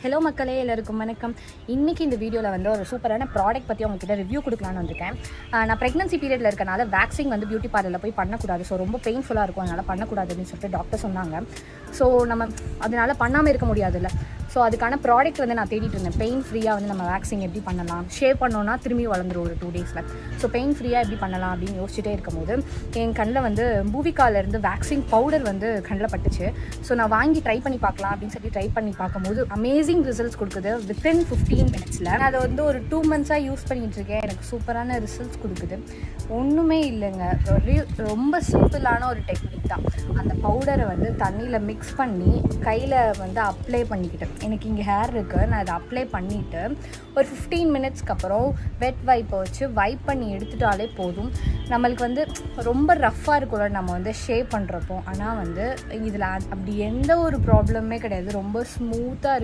Hello மக்களே, எல்லாருக்கும் வணக்கம். இன்றைக்கி இந்த வீடியோவில் வந்து ஒரு சூப்பரான ப்ராடக்ட் பற்றி உங்ககிட்ட ரிவ்யூ கொடுக்கலான்னு வந்திருக்கேன். நான் ப்ரெக்னன்சி பீரியடில் இருக்கனால வேக்சிங் வந்து பியூட்டி பார்லரில் போய் பண்ணக்கூடாது. ஸோ ரொம்ப பெயின்ஃபுல்லாக இருக்கும், அதனால் பண்ணக்கூடாதுன்னு சொல்லிட்டு டாக்டர் சொன்னாங்க. ஸோ நம்ம அதனால் பண்ணாமல் இருக்க முடியாதுல்ல. ஸோ அதுக்கான ப்ராடக்ட் வந்து நான் தேடிட்டு இருந்தேன். பெயின் ஃப்ரீயாக வந்து நம்ம வேக்சிங் எப்படி பண்ணலாம், ஷேவ் பண்ணோன்னா திரும்பி வளர்ந்துரும் ஒரு 2 டேஸில். ஸோ பெயின் ஃப்ரீயாக எப்படி பண்ணலாம் அப்படின்னு யோசிச்சுட்டே இருக்கும்போது என் கண்ணில் வந்து பூவிகாலேருந்து வேக்சிங் பவுடர் வந்து கண்ணில் பட்டுச்சு. ஸோ நான் வாங்கி ட்ரை பண்ணி பார்க்கலாம் அப்படின்னு சொல்லி ட்ரை பண்ணி பார்க்கும்போது அமேசிங் ரிசல்ட்ஸ் கொடுக்குது. வித்தின் 15 மினிட்ஸில் நான் அதை வந்து ஒரு 2 மந்த்ஸாக யூஸ் பண்ணிகிட்டு இருக்கேன். எனக்கு சூப்பரான ரிசல்ட்ஸ் கொடுக்குது. ஒன்றுமே இல்லைங்க, ரொம்ப சிம்பிளான ஒரு டெக்னிக் தான். அந்த பவுடரை வந்து தண்ணியில் மிக்ஸ் பண்ணி கையில் வந்து அப்ளை பண்ணிக்கிட்டேன். எனக்கு இங்கே ஹேர் இருக்குது, நான் அதை அப்ளை பண்ணிவிட்டு ஒரு 15 மினிட்ஸ்க்கு அப்புறம் வெட் வைப்பை வச்சு வைப் பண்ணி எடுத்துட்டாலே போதும். நம்மளுக்கு வந்து ரொம்ப ரஃப்பாக இருக்கும்ல நம்ம வந்து ஷேவ் பண்ணுறப்போ, ஆனால் வந்து இதில் அப்படி எந்த ஒரு ப்ராப்ளமே கிடையாது. ரொம்ப ஸ்மூத்தாக இருக்குது.